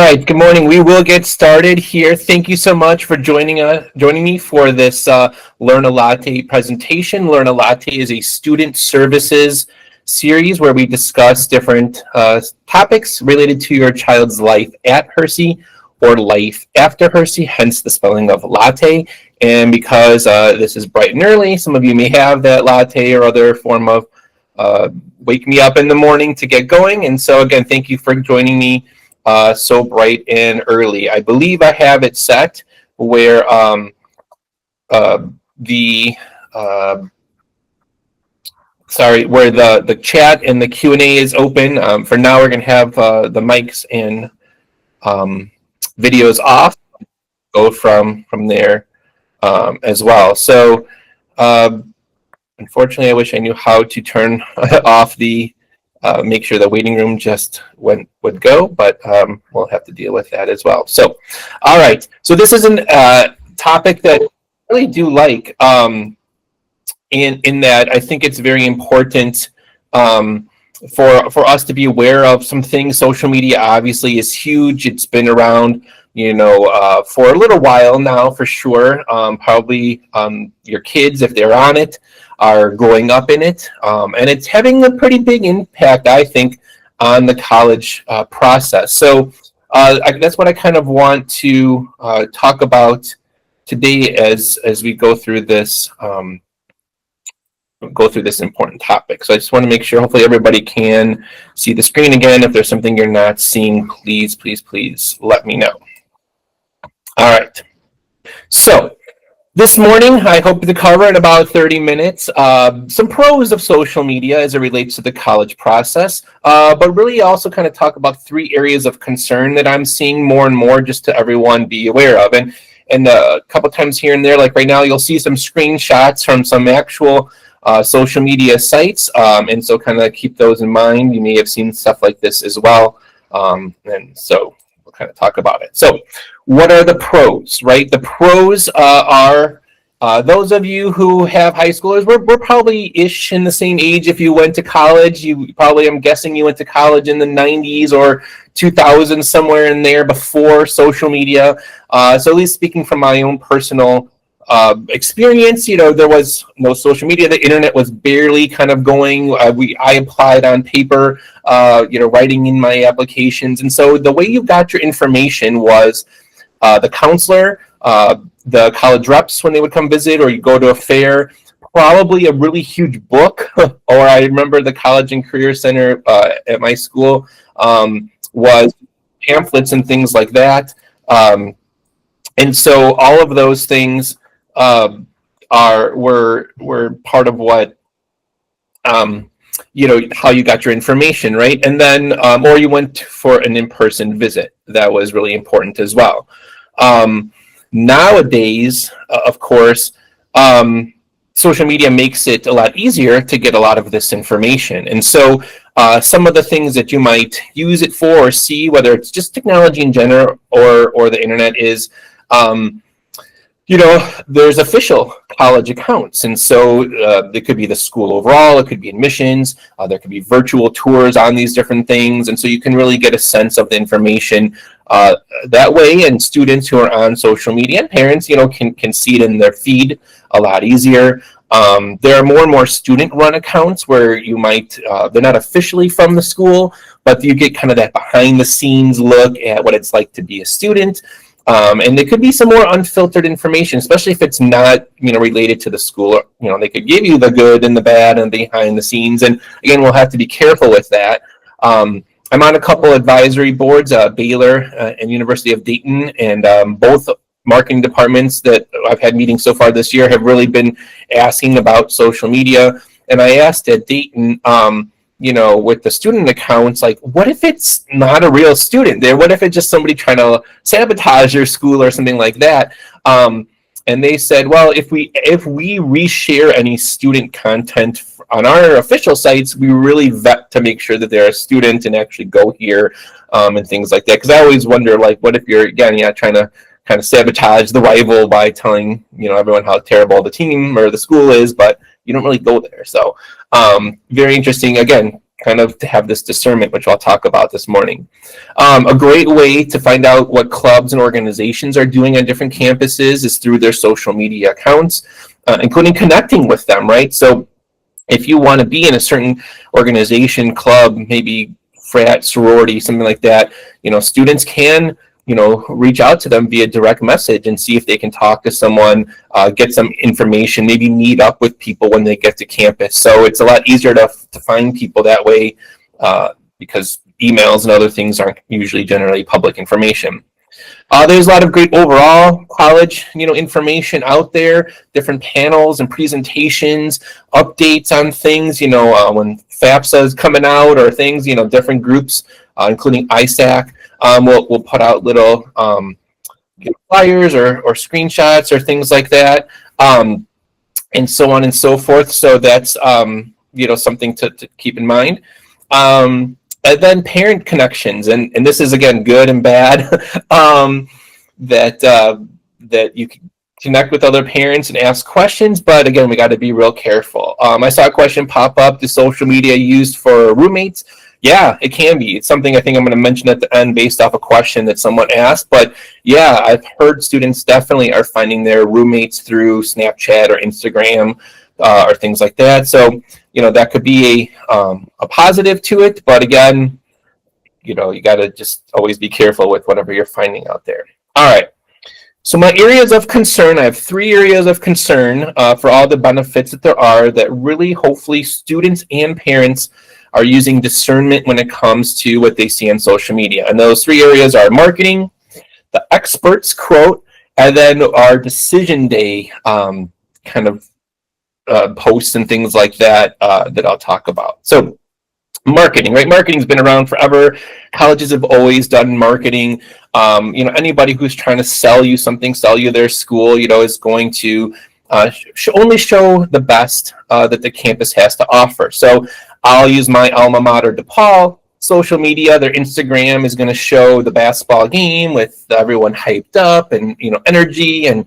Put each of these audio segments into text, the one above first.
right, good morning. We will get started here. Thank you so much for joining me for this Learn a Latte presentation. Learn a Latte is a student services series where we discuss different topics related to your child's life at Hersey or life after Hersey, hence the spelling of latte. And because this is bright and early, some of you may have that latte or other form of wake me up in the morning to get going. And so again, thank you for joining me so bright and early. I believe I have it set where the the chat and the Q&A is open. For now, we're going to have the mics and videos off. Go from there as well. So unfortunately, I wish I knew how to turn off the make sure the waiting room just would go, but we'll have to deal with that as well. So, all right. So this is a topic that I really do like in that I think it's very important for us to be aware of some things. Social media obviously is huge. It's been around, for a little while now, for sure. Probably your kids, if they're on it, are growing up in it, and it's having a pretty big impact, I think, on the college process. So that's what I kind of want to talk about today as we go through this important topic. So I just want to make sure, hopefully everybody can see the screen again. If there's something you're not seeing, please let me know. All right. So this morning, I hope to cover in about 30 minutes some pros of social media as it relates to the college process, but really also kind of talk about 3 areas of concern that I'm seeing more and more, just to everyone be aware of. And a couple times here and there, like right now, you'll see some screenshots from some actual social media sites, and so kind of keep those in mind. You may have seen stuff like this as well, and so we'll kind of talk about it. So what are the pros, right? The pros are those of you who have high schoolers. We're probably ish in the same age. If you went to college, you probably, I'm guessing you went to college in the 90s or 2000s, somewhere in there, before social media. So at least speaking from my own personal experience, there was no social media. The internet was barely kind of going. I applied on paper, writing in my applications. And so the way you got your information was the counselor, the college reps when they would come visit, or you go to a fair, probably a really huge book. Or I remember the College and Career Center at my school was pamphlets and things like that. And so all of those things were part of what how you got your information, right? And then or you went for an in-person visit. That was really important as well. Nowadays, of course, social media makes it a lot easier to get a lot of this information. And so some of the things that you might use it for or see, whether it's just technology in general or the internet, is there's official college accounts. And so it could be the school overall, it could be admissions, there could be virtual tours on these different things. And so you can really get a sense of the information that way. And students who are on social media, and parents, can see it in their feed a lot easier. There are more and more student-run accounts where you might, they're not officially from the school, but you get kind of that behind-the-scenes look at what it's like to be a student. And there could be some more unfiltered information, especially if it's not, related to the school. They could give you the good and the bad and behind the scenes. And again, we'll have to be careful with that. I'm on a couple advisory boards, Baylor and University of Dayton, and both marketing departments that I've had meetings so far this year have really been asking about social media. And I asked at Dayton, with the student accounts, like, what if it's not a real student there? What if it's just somebody trying to sabotage your school or something like that? And they said, well, if we reshare any student content on our official sites, we really vet to make sure that they're a student and actually go here and things like that. Because I always wonder, like, what if you're, again, trying to kind of sabotage the rival by telling, everyone how terrible the team or the school is, but you don't really go there. So very interesting. Again, kind of to have this discernment, which I'll talk about this morning. A great way to find out what clubs and organizations are doing on different campuses is through their social media accounts, including connecting with them, right? So if you want to be in a certain organization, club, maybe frat, sorority, something like that, students can reach out to them via direct message and see if they can talk to someone, get some information, maybe meet up with people when they get to campus. So it's a lot easier to find people that way, because emails and other things aren't usually generally public information. There's a lot of great overall college, information out there, different panels and presentations, updates on things, when FAFSA is coming out or things, different groups, including ISAC, we'll put out little flyers or screenshots or things like that, and so on and so forth. So that's, something to keep in mind. And then parent connections, and this is again good and bad, that you can connect with other parents and ask questions, but again, we got to be real careful. I saw a question pop up: is social media used for roommates? Yeah, it can be. It's something I think I'm going to mention at the end based off a question that someone asked. But yeah, I've heard students definitely are finding their roommates through Snapchat or Instagram, or things like that. So that could be a positive to it, but again, you got to just always be careful with whatever you're finding out there. All right. So my areas of concern, I have 3 areas of concern for all the benefits that there are, that really hopefully students and parents are using discernment when it comes to what they see on social media. And those 3 areas are marketing, the experts quote, and then our decision day kind of posts and things like that, that I'll talk about. So marketing, right? Marketing's been around forever. Colleges have always done marketing. Anybody who's trying to sell you something, sell you their school, is going to only show the best that the campus has to offer. So I'll use my alma mater, DePaul. Social media, their Instagram is going to show the basketball game with everyone hyped up and energy and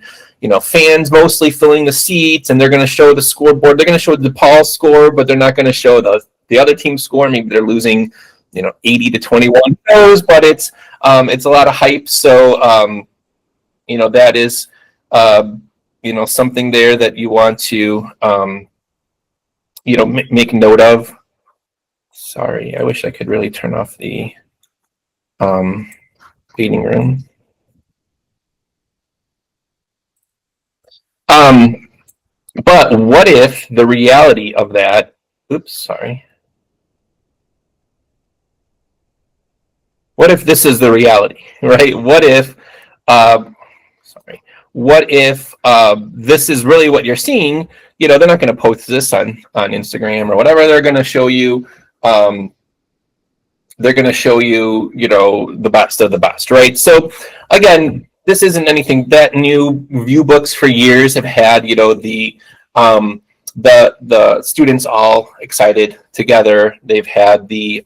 fans mostly filling the seats, and they're going to show the scoreboard. They're going to show the DePaul score, but they're not going to show the other team's score. Maybe they're losing 80 to 21 goals, but it's a lot of hype. So that is something there that you want to make note of. Sorry, I wish I could really turn off the waiting room. But what if the reality of that, what if this is the reality, right? What if, this is really what you're seeing? They're not going to post this on Instagram or whatever. They're going to show you, the best of the best, right? So again, this isn't anything that new. View books for years have had, the students all excited together. They've had the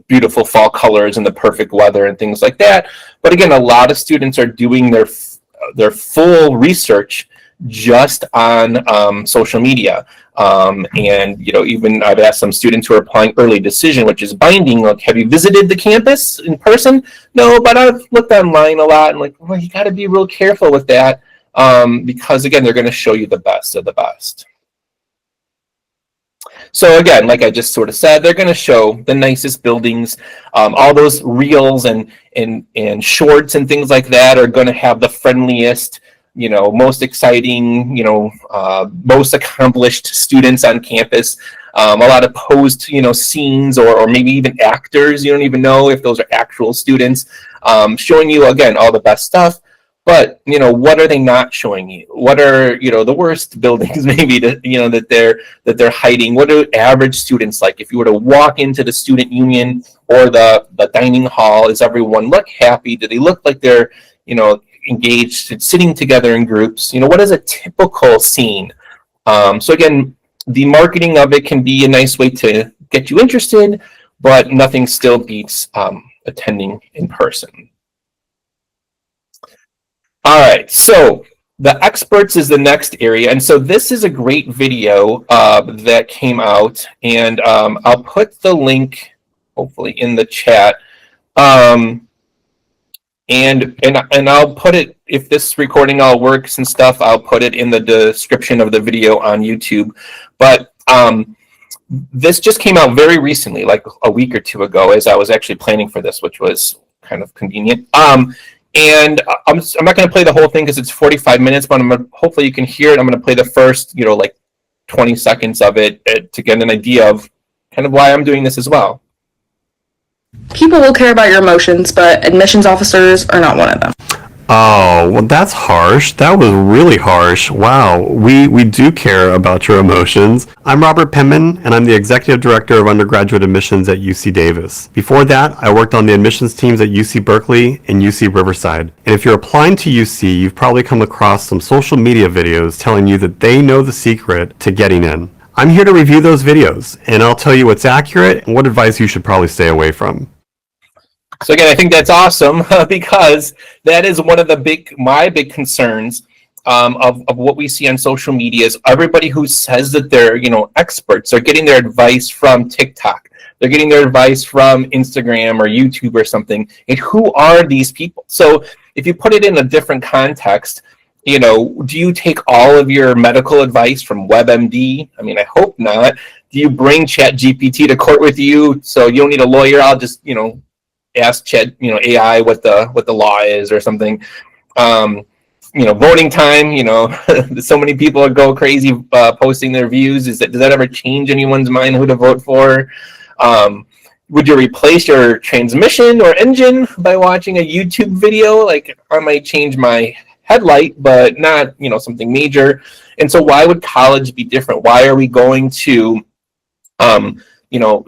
beautiful fall colors and the perfect weather and things like that. But again, a lot of students are doing their full research just on social media. And even I've asked some students who are applying early decision, which is binding, like, have you visited the campus in person? No, but I've looked online a lot, and you got to be real careful with that, because again, they're going to show you the best of the best. So again, like I just sort of said, they're going to show the nicest buildings. All those reels and shorts and things like that are going to have the friendliest, most exciting, most accomplished students on campus. A lot of posed, scenes or maybe even actors. You don't even know if those are actual students, showing you, again, all the best stuff. But, what are they not showing you? What are, the worst buildings maybe that they're hiding? What are average students like? If you were to walk into the student union or the dining hall, does everyone look happy? Do they look like they're, engaged, sitting together in groups? What is a typical scene? So again, the marketing of it can be a nice way to get you interested, but nothing still beats attending in person. All right, so The experts is the next area. And so this is a great video that came out, and I'll put the link hopefully in the chat. And I'll put it, if this recording all works and stuff, I'll put it in the description of the video on YouTube. But this just came out very recently, like a week or two ago, as I was actually planning for this, which was kind of convenient. And I'm not going to play the whole thing because it's 45 minutes, but hopefully you can hear it. I'm going to play the first, like 20 seconds of it to get an idea of kind of why I'm doing this as well. People will care about your emotions, but admissions officers are not one of them. Oh, well, that's harsh. That was really harsh. Wow, we do care about your emotions. I'm Robert Penman, and I'm the Executive Director of Undergraduate Admissions at UC Davis. Before that, I worked on the admissions teams at UC Berkeley and UC Riverside. And if you're applying to UC, you've probably come across some social media videos telling you that they know the secret to getting in. I'm here to review those videos, and I'll tell you what's accurate and what advice you should probably stay away from. So again, I think that's awesome because that is one of my big concerns of what we see on social media is everybody who says that they're, experts are getting their advice from TikTok. They're getting their advice from Instagram or YouTube or something. And who are these people? So if you put it in a different context, do you take all of your medical advice from WebMD? I mean, I hope not. Do you bring ChatGPT to court with you so you don't need a lawyer? I'll just, ask Chat, AI what the law is or something. Voting time, so many people go crazy posting their views. Does that ever change anyone's mind who to vote for? Would you replace your transmission or engine by watching a YouTube video? Like, I might change my headlight, but not, something major. And so why would college be different? Why are we going to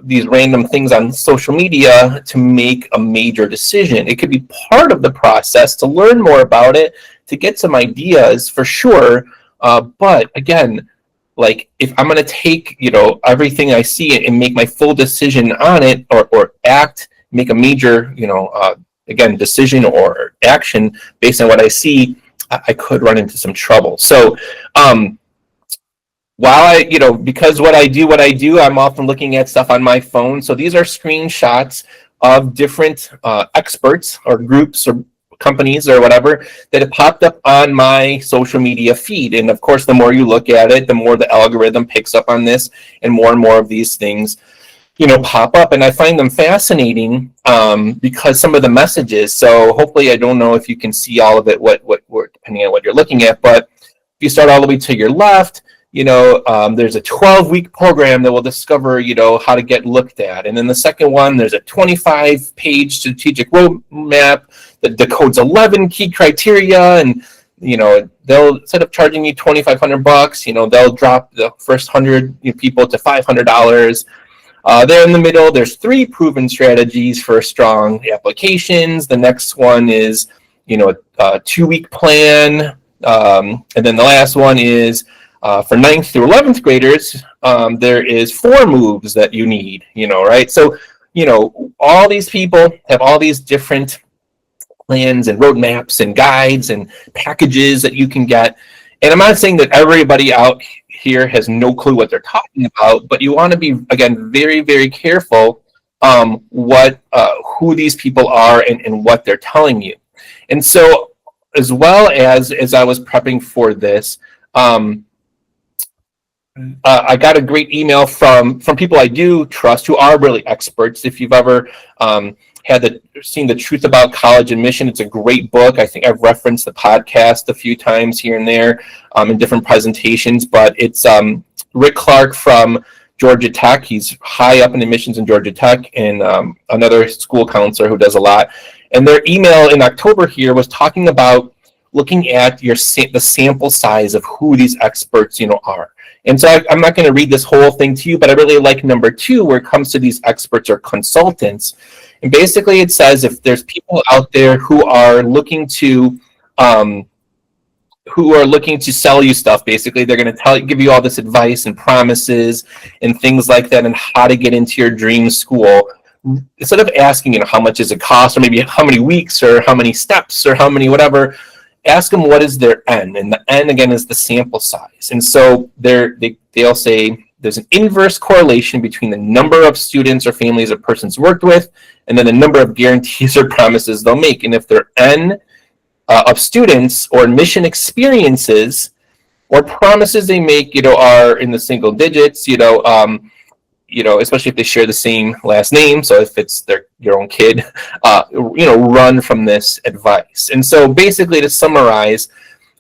these random things on social media to make a major decision? It could be part of the process to learn more about it, to get some ideas for sure. But again, like if I'm going to take, everything I see and make my full decision on it or make a major, again, decision or action based on what I see, I could run into some trouble. So, while because what I do, I'm often looking at stuff on my phone. So these are screenshots of different experts or groups or companies or whatever that have popped up on my social media feed. And of course, the more you look at it, the more the algorithm picks up on this and more of these things, pop up. And I find them fascinating because some of the messages. So hopefully, I don't know if you can see all of it, what depending on what you're looking at. But if you start all the way to your left, there's a 12-week program that will discover, how to get looked at. And then the second one, there's a 25-page strategic roadmap that decodes 11 key criteria. And, they'll, instead of charging you $2,500, they'll drop the first 100 people to $500. There in the middle, there's 3 proven strategies for strong applications. The next one is, a 2-week plan. And then the last one is, for 9th through 11th graders, there is 4 moves that you need, right? So, all these people have all these different plans and roadmaps and guides and packages that you can get. And I'm not saying that everybody out here has no clue what they're talking about, but you want to be, again, very, very careful who these people are and what they're telling you. And so, as well as I was prepping for this, I got a great email from people I do trust who are really experts. If you've ever seen The Truth About College Admission, it's a great book. I think I've referenced the podcast a few times here and there in different presentations, but it's Rick Clark from Georgia Tech. He's high up in admissions in Georgia Tech, and another school counselor who does a lot. And their email in October here was talking about looking at the sample size of who these experts, are. And so I'm not going to read this whole thing to you, but I really like number 2, where it comes to these experts or consultants. And basically it says if there's people out there who are looking to sell you stuff, basically they're going to give you all this advice and promises and things like that and how to get into your dream school. Instead of asking, how much does it cost, or maybe how many weeks or how many steps or how many whatever, ask them what is their N, and the N again is the sample size. And so they'll say there's an inverse correlation between the number of students or families a person's worked with and then the number of guarantees or promises they'll make. And if their N of students or mission experiences or promises they make, are in the single digits, especially if they share the same last name. So if it's your own kid, run from this advice. And so basically, to summarize,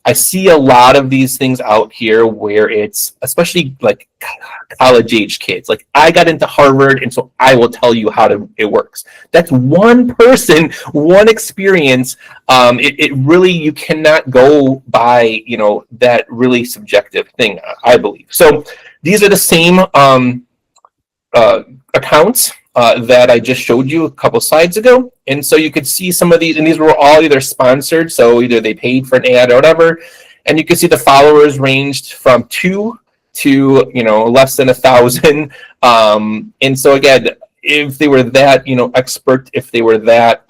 I see a lot of these things out here where it's especially like college age kids. Like, I got into Harvard, and so I will tell you how it works. That's one person, one experience. It really, you cannot go by, that really subjective thing, I believe. So these are the same accounts that I just showed you a couple slides ago. And so you could see some of these, and these were all either sponsored, so either they paid for an ad or whatever. And you can see the followers ranged from 2 to, less than 1,000. And so again, if they were that, expert, if they were that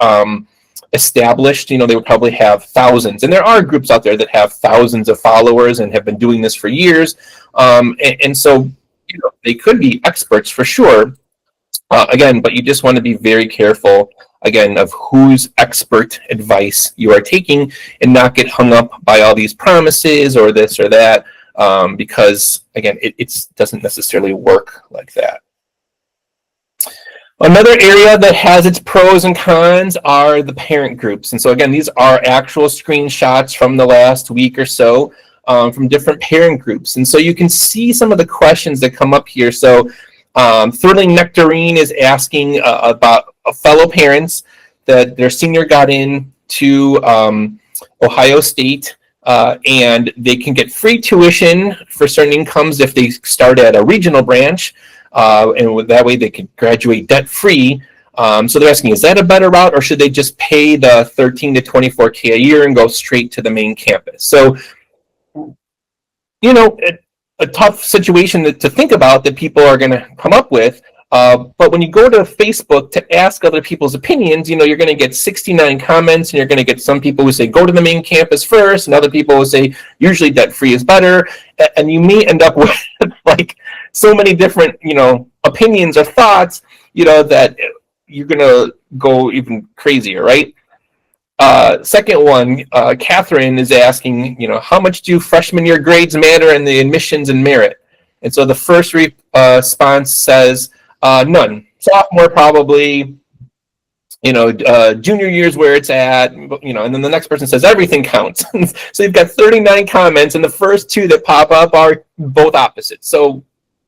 established, they would probably have thousands. And there are groups out there that have thousands of followers and have been doing this for years. And so, they could be experts for sure. Again, but you just want to be very careful, again, of whose expert advice you are taking and not get hung up by all these promises or this or that, because, again, it doesn't necessarily work like that. Another area that has its pros and cons are the parent groups. And so, again, these are actual screenshots from the last week or so from different parent groups. And so you can see some of the questions that come up here. So Thrilling Nectarine is asking about fellow parents that their senior got in to Ohio State and they can get free tuition for certain incomes if they start at a regional branch, and that way they can graduate debt-free. So they're asking, is that a better route, or should they just pay the $13 to $24K a year and go straight to the main campus? So, a tough situation to think about that people are going to come up with. But when you go to Facebook to ask other people's opinions, you're going to get 69 comments, and you're going to get some people who say, go to the main campus first, and other people who say, usually debt-free is better. And you may end up with like so many different, opinions or thoughts, that you're going to go even crazier, right? Second one, Catherine is asking, how much do freshman year grades matter in the admissions and merit? And so the first response says, none. Sophomore probably, junior year's where it's at, and then the next person says everything counts. So you've got 39 comments, and the first two that pop up are both opposites. So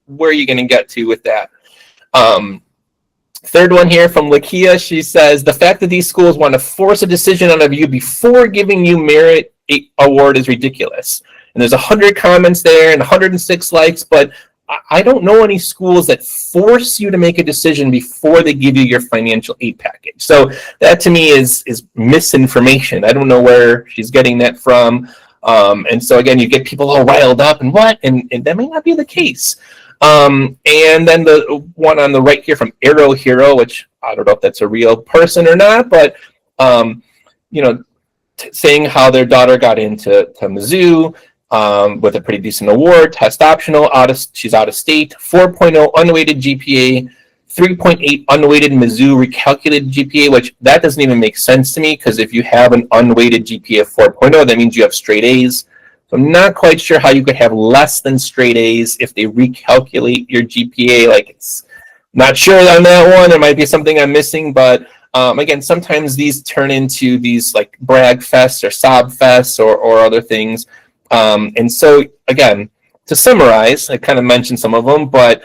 where are you going to get to with that? Third one here from Lakia, she says, the fact that these schools want to force a decision out of you before giving you merit award is ridiculous. And there's 100 comments there and 106 likes, but I don't know any schools that force you to make a decision before they give you your financial aid package. So that to me is misinformation. I don't know where she's getting that from. And so again, you get people all riled up and what, and that may not be the case. And then the one on the right here from Arrow Hero, which I don't know if that's a real person or not, but saying how their daughter got into Mizzou with a pretty decent award, test optional, she's out of state, 4.0 unweighted GPA, 3.8 unweighted Mizzou recalculated GPA, which that doesn't even make sense to me, because if you have an unweighted GPA of 4.0, that means you have straight A's. So I'm not quite sure how you could have less than straight A's if they recalculate your GPA. Like, it's not sure on that one. There might be something I'm missing, but again, sometimes these turn into these like brag fests or sob fests or other things. And so again, to summarize, I kind of mentioned some of them, but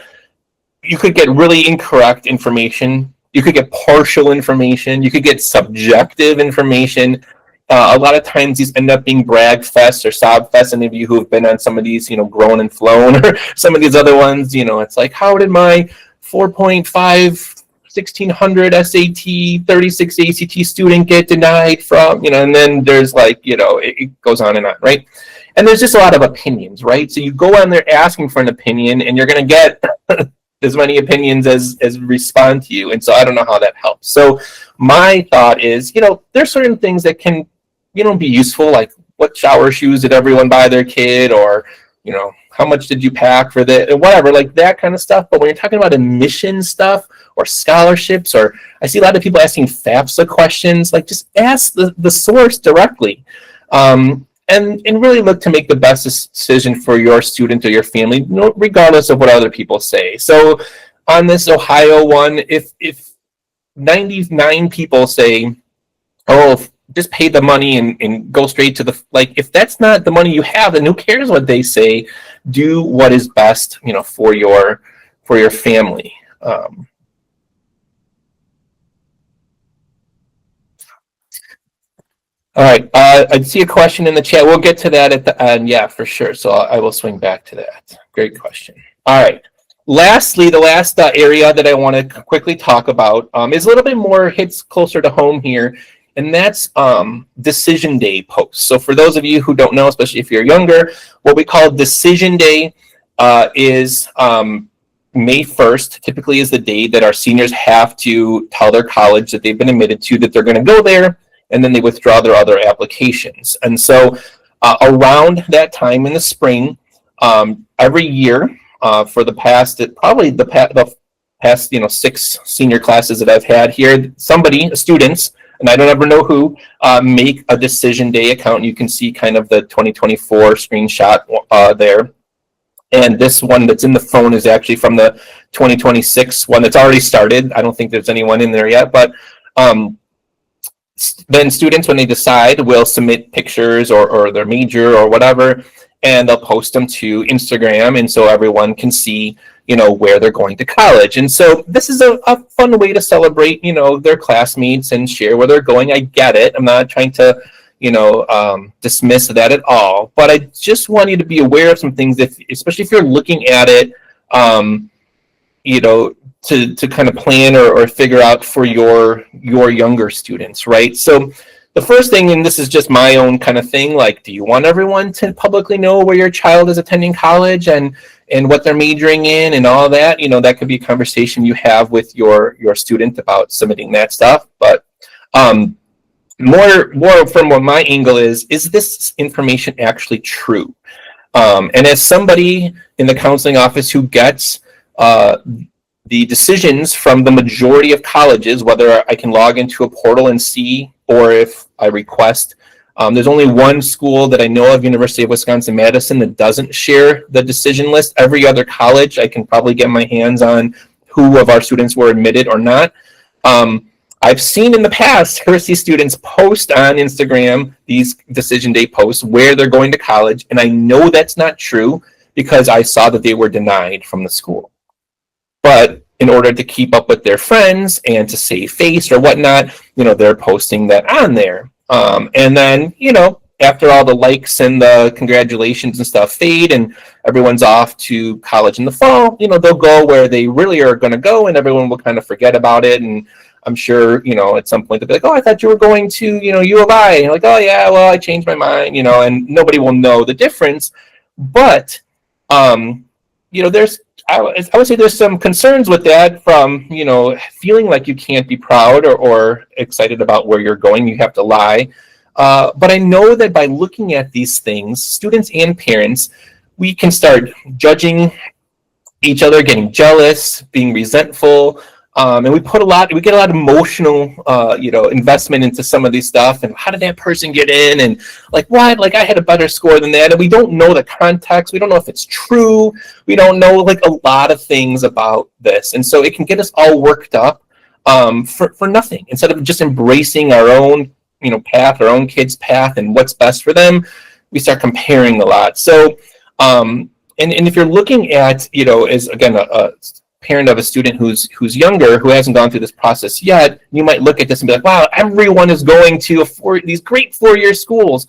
you could get really incorrect information. You could get partial information. You could get subjective information. A lot of times these end up being brag fests or sob fests. Any of you who have been on some of these, Grown and Flown, or some of these other ones, it's like, how did my 4.5 1600 SAT 36 ACT student get denied from, and then there's like, it goes on and on, right? And there's just a lot of opinions, right? So you go on there asking for an opinion, and you're going to get as many opinions as respond to you. And so I don't know how that helps. So my thought is, there's certain things that can, be useful, like what shower shoes did everyone buy their kid, or how much did you pack for the whatever, like that kind of stuff. But when you're talking about admission stuff or scholarships, or I see a lot of people asking FAFSA questions, like just ask the source directly. And really look to make the best decision for your student or your family, regardless of what other people say. So on this Ohio one, if 99 people say, oh, just pay the money and go straight to like, if that's not the money you have, then who cares what they say? Do what is best, for your family. All right, I see a question in the chat. We'll get to that at the end. Yeah, for sure. So I will swing back to that. Great question. All right. Lastly, the last area that I want to quickly talk about is a little bit more, hits closer to home here, and that's Decision Day posts. So for those of you who don't know, especially if you're younger, what we call Decision Day is May 1st, typically is the day that our seniors have to tell their college that they've been admitted to, that they're going to go there, and then they withdraw their other applications. And so around that time in the spring, every year for the past, probably the past 6 senior classes that I've had here, students, and I don't ever know who, make a Decision Day account. You can see kind of the 2024 screenshot there. And this one that's in the phone is actually from the 2026 one that's already started. I don't think there's anyone in there yet, but then students, when they decide, will submit pictures or their major or whatever, and they'll post them to Instagram, and so everyone can see, where they're going to college. And so this is a fun way to celebrate, their classmates and share where they're going. I get it. I'm not trying to, dismiss that at all, but I just want you to be aware of some things, especially if you're looking at it, to kind of plan or figure out for your younger students, right? So the first thing, and this is just my own kind of thing, like, do you want everyone to publicly know where your child is attending college and what they're majoring in and all that? That could be a conversation you have with your student about submitting that stuff. But more from what my angle is this information actually true? And as somebody in the counseling office who gets the decisions from the majority of colleges, whether I can log into a portal and see, or if I request. There's only one school that I know of, University of Wisconsin-Madison, that doesn't share the decision list. Every other college, I can probably get my hands on who of our students were admitted or not. I've seen in the past Hersey students post on Instagram these Decision Day posts where they're going to college, and I know that's not true because I saw that they were denied from the school. But in order to keep up with their friends and to save face or whatnot, they're posting that on there. And then, after all the likes and the congratulations and stuff fade and everyone's off to college in the fall, they'll go where they really are going to go, and everyone will kind of forget about it. And I'm sure, at some point they'll be like, oh, I thought you were going to, U of I. And you're like, oh, yeah, well, I changed my mind, and nobody will know the difference. But, I would say there's some concerns with that from, feeling like you can't be proud or excited about where you're going. You have to lie. But I know that by looking at these things, students and parents, we can start judging each other, getting jealous, being resentful. And we get a lot of emotional, investment into some of these stuff. And how did that person get in? And like, what? Like, I had a better score than that. And we don't know the context. We don't know if it's true. We don't know like a lot of things about this. And so it can get us all worked up for nothing. Instead of just embracing our own, path, our own kid's path and what's best for them, we start comparing a lot. So, and if you're looking at, as again, a parent of a student who's younger, who hasn't gone through this process yet, you might look at this and be like, wow, everyone is going to these great 4-year schools.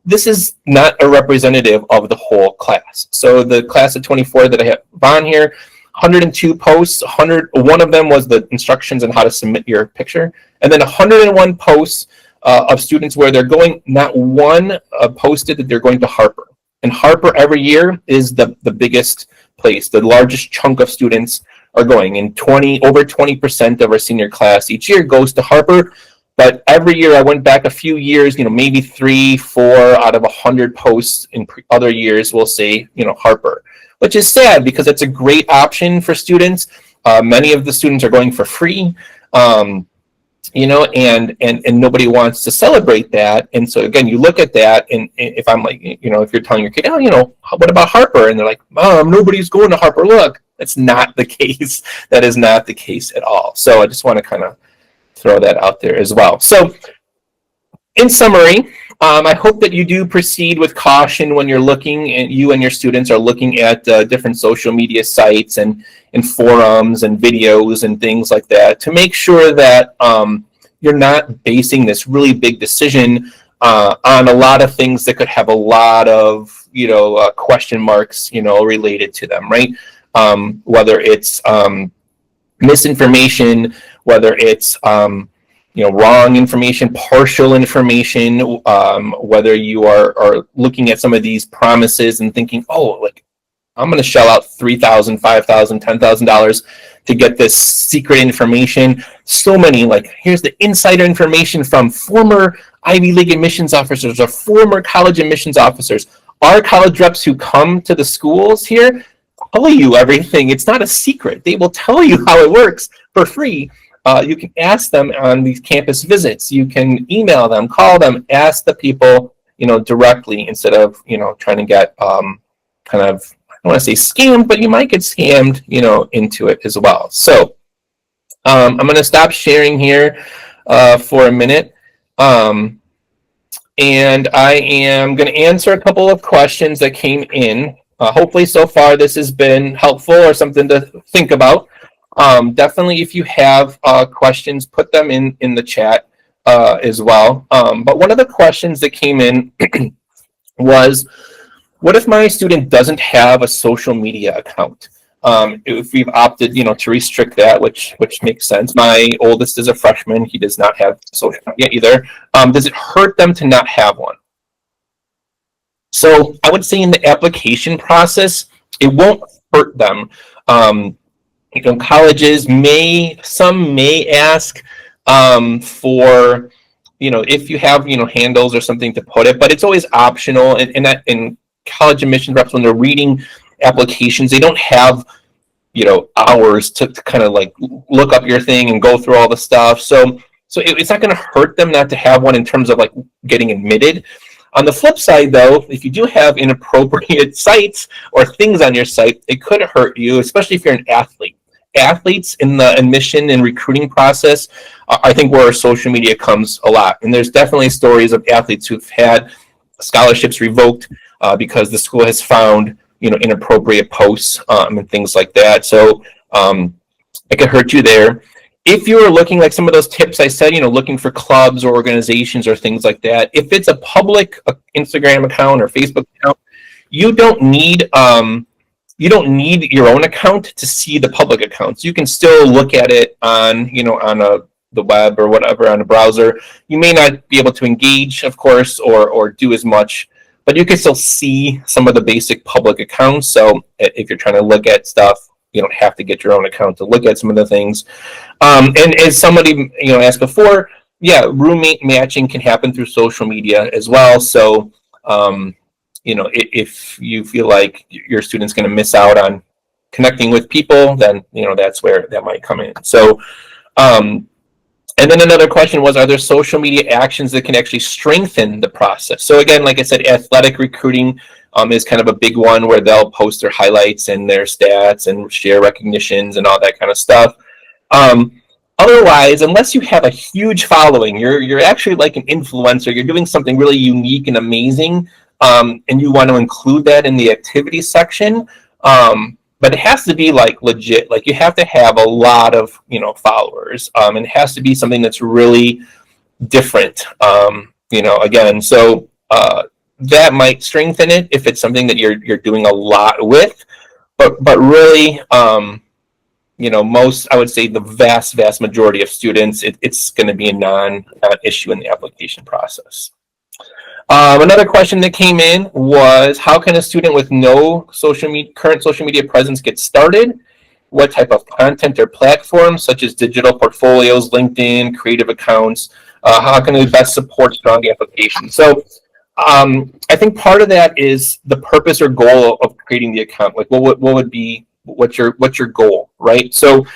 This is not a representative of the whole class. So the class of 24 that I have on here, 102 posts, one of them was the instructions on how to submit your picture, and then 101 posts of students where they're going, not one posted that they're going to Harper. And Harper every year is the biggest place. The largest chunk of students are going, and over 20% of our senior class each year goes to Harper. But every year I went back a few years, maybe 3, 4 out of 100 posts in other years will say, Harper, which is sad because it's a great option for students. Many of the students are going for free. And nobody wants to celebrate that. And so again, you look at that, and if I'm like, if you're telling your kid, what about Harper? And they're like, Mom, nobody's going to Harper. Look, that's not the case. That is not the case at all. So I just want to kind of throw that out there as well. So in summary, I hope that you do proceed with caution when you're looking, and you and your students are looking at different social media sites and forums and videos and things like that, to make sure that you're not basing this really big decision on a lot of things that could have a lot of question marks related to them, right? Whether it's misinformation, whether it's wrong information, partial information, whether you are looking at some of these promises and thinking, I'm going to shell out $3,000, $5,000, $10,000 to get this secret information. So many, here's the insider information from former Ivy League admissions officers or former college admissions officers. Our college reps who come to the schools here tell you everything. It's not a secret. They will tell you how it works for free. You can ask them on these campus visits. You can email them, call them, ask the people, directly, instead of, trying to get kind of, I don't want to say scammed, but you might get scammed, into it as well. So I'm going to stop sharing here for a minute. And I am going to answer a couple of questions that came in. Hopefully so far this has been helpful or something to think about. Definitely, if you have questions, put them in the chat as well. But one of the questions that came in was, what if my student doesn't have a social media account? If we've opted, to restrict that, which makes sense. My oldest is a freshman; he does not have social media either. Does it hurt them to not have one? So I would say in the application process, it won't hurt them. Colleges may ask for, if you have, handles or something to put it, but it's always optional. And college admissions reps, when they're reading applications, they don't have, hours to kind of look up your thing and go through all the stuff. So it's not going to hurt them not to have one in terms of getting admitted. On the flip side, though, if you do have inappropriate sites or things on your site, it could hurt you, especially if you're an athlete. Athletes in the admission and recruiting process, I think, where social media comes a lot. And there's definitely stories of athletes who've had scholarships revoked because the school has found, inappropriate posts and things like that. So it could hurt you there. If you were looking, like some of those tips I said, looking for clubs or organizations or things like that, if it's a public Instagram account or Facebook account, you don't need your own account to see the public accounts. You can still look at it on, the web or whatever, on a browser. You may not be able to engage, of course, or do as much, but you can still see some of the basic public accounts. So if you're trying to look at stuff, you don't have to get your own account to look at some of the things. And as somebody asked before, roommate matching can happen through social media as well. So if you feel like your student's going to miss out on connecting with people, then that's where that might come in. So and then another question was, are there social media actions that can actually strengthen the process? So again, like I said, athletic recruiting is kind of a big one, where they'll post their highlights and their stats and share recognitions and all that kind of stuff. Otherwise, unless you have a huge following, you're actually like an influencer, you're doing something really unique and amazing, and you want to include that in the activity section. But it has to be legit. You have to have a lot of followers. And it has to be something that's really different. Again, so that might strengthen it if it's something that you're doing a lot with. But really, most, I would say the vast majority of students, it's going to be a non-issue in the application process. Another question that came in was, how can a student with no current social media presence get started? what type of content or platforms, such as digital portfolios, LinkedIn, creative accounts, how can we best support strong applications? So I think part of that is the purpose or goal of creating the account. Like, what would be what's your goal, right? So,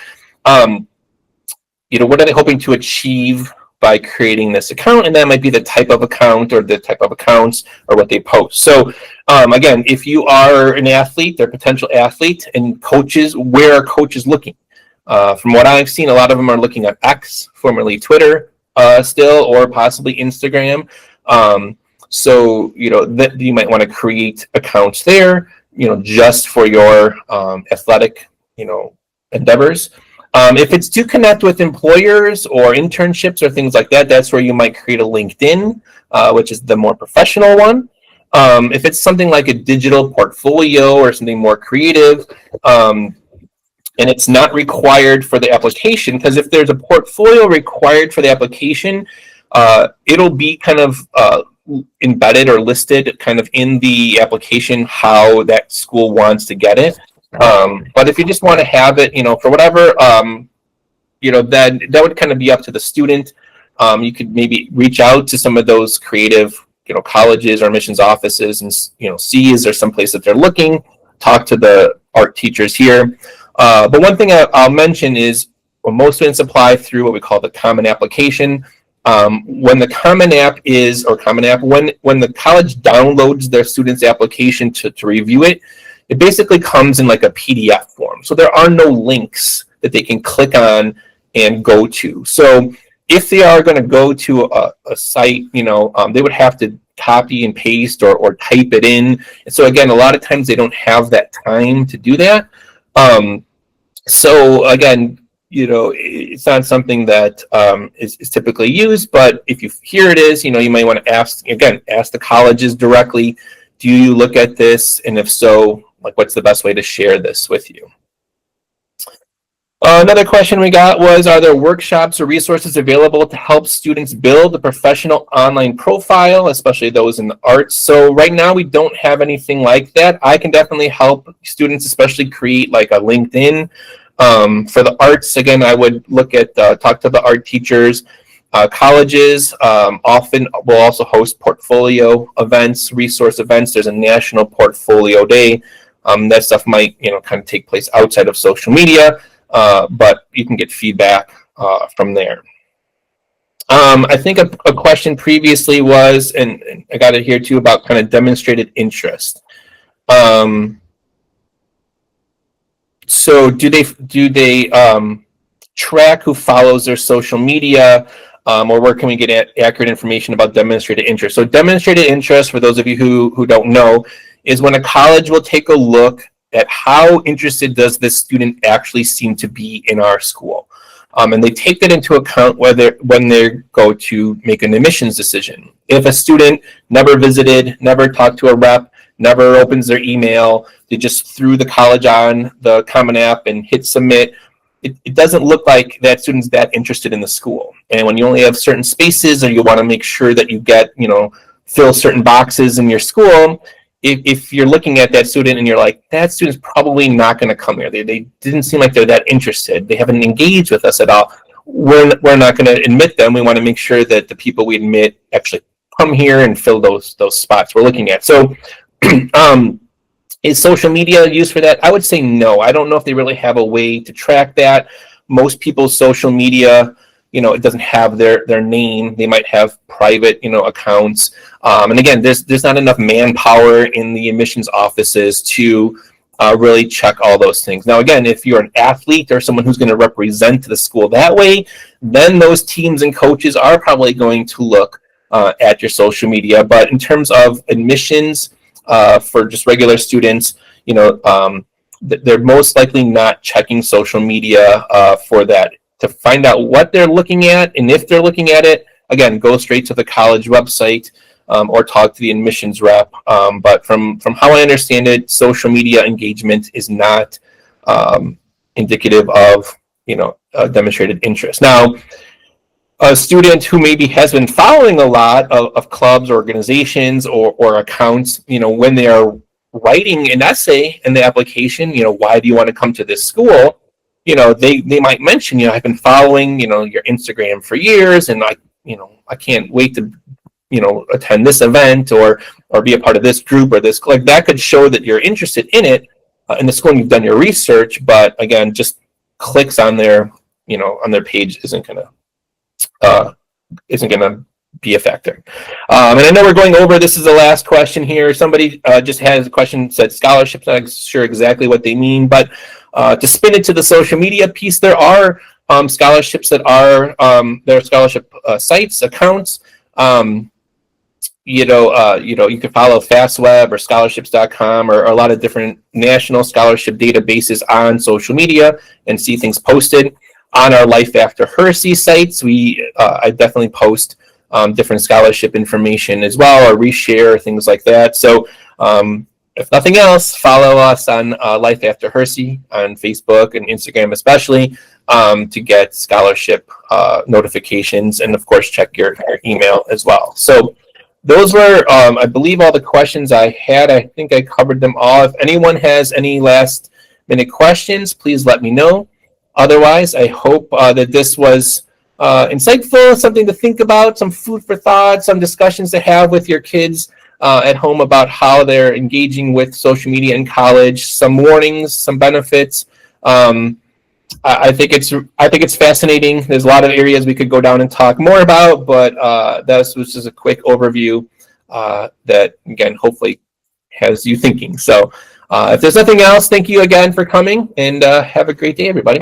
what are they hoping to achieve by creating this account? And that might be the type of account or the type of accounts or what they post. So, again, if you are an athlete, they're a potential athlete, and coaches, where are coaches looking? From what I've seen, a lot of them are looking at X, formerly Twitter, still, or possibly Instagram. So, that you might want to create accounts there, just for your athletic, endeavors. If it's to connect with employers or internships or things like that, that's where you might create a LinkedIn, which is the more professional one. If it's something like a digital portfolio or something more creative, and it's not required for the application, because if there's a portfolio required for the application, it'll be kind of embedded or listed kind of in the application how that school wants to get it. But if you just want to have it, for whatever, then that would kind of be up to the student. You could maybe reach out to some of those creative, colleges or admissions offices and, see is there some place that they're looking, talk to the art teachers here. But one thing I'll mention is, well, most students apply through what we call the Common Application. When the Common App when the college downloads their student's application to review it, it basically comes in like a PDF form. So there are no links that they can click on and go to. So if they are going to go to a site, they would have to copy and paste or type it in. And so again, a lot of times they don't have that time to do that. So again, it's not something that is typically used, but if here it is, you might want to ask the colleges directly, do you look at this? And if so, like, what's the best way to share this with you? Another question we got was, are there workshops or resources available to help students build a professional online profile, especially those in the arts? So right now we don't have anything like that. I can definitely help students, especially create like a LinkedIn. For the arts, again, I would look at, talk to the art teachers. Colleges often will also host portfolio events, resource events. There's a National Portfolio Day. That stuff might, kind of take place outside of social media, but you can get feedback from there. I think a question previously was, and I got it here too, about kind of demonstrated interest. So do they track who follows their social media, or where can we get accurate information about demonstrated interest? So demonstrated interest, for those of you who don't know, is when a college will take a look at how interested does this student actually seem to be in our school. And they take that into account when they go to make an admissions decision. If a student never visited, never talked to a rep, never opens their email, they just threw the college on the Common App and hit submit, it doesn't look like that student's that interested in the school. And when you only have certain spaces, or you want to make sure that you get, fill certain boxes in your school, if you're looking at that student and you're like, that student's probably not going to come here, they didn't seem like they're that interested, they haven't engaged with us at all, we're not going to admit them. We want to make sure that the people we admit actually come here and fill those spots we're looking at. So is social media used for that? I would say no. I don't know if they really have a way to track that. Most people's social media, it doesn't have their name. They might have private, accounts. And again, there's not enough manpower in the admissions offices to really check all those things. Now, again, if you're an athlete or someone who's going to represent the school that way, then those teams and coaches are probably going to look at your social media. But in terms of admissions, for just regular students, they're most likely not checking social media for that. To find out what they're looking at, and if they're looking at it, again, go straight to the college website or talk to the admissions rep. But from how I understand it, social media engagement is not indicative of demonstrated interest. Now, a student who maybe has been following a lot of clubs, organizations, or accounts, when they are writing an essay in the application, why do you want to come to this school? they might mention, I've been following, your Instagram for years, and I can't wait to, attend this event or be a part of this group or this, like that could show that you're interested in it, in the school and you've done your research. But again, just clicks on their, on their page isn't gonna be a factor. And I know we're going over. This is the last question here. Somebody just has a question, said scholarships. I'm not sure exactly what they mean, but to spin it to the social media piece, there are scholarships that are there are scholarship sites, accounts. You can follow FastWeb or scholarships.com or a lot of different national scholarship databases on social media and see things posted. On our Life After Hersey sites, I definitely post different scholarship information as well, or reshare things like that. So if nothing else, follow us on Life After Hersey on Facebook and Instagram especially, to get scholarship notifications, and of course check your email as well. So those were, I believe, all the questions I had. I think I covered them all. If anyone has any last minute questions, please let me know. Otherwise, I hope that this was insightful, something to think about, some food for thought, some discussions to have with your kids at home about how they're engaging with social media in college, some warnings, some benefits. I think it's fascinating. There's a lot of areas we could go down and talk more about, but that was just a quick overview that, again, hopefully has you thinking. So if there's nothing else, thank you again for coming, and have a great day, everybody.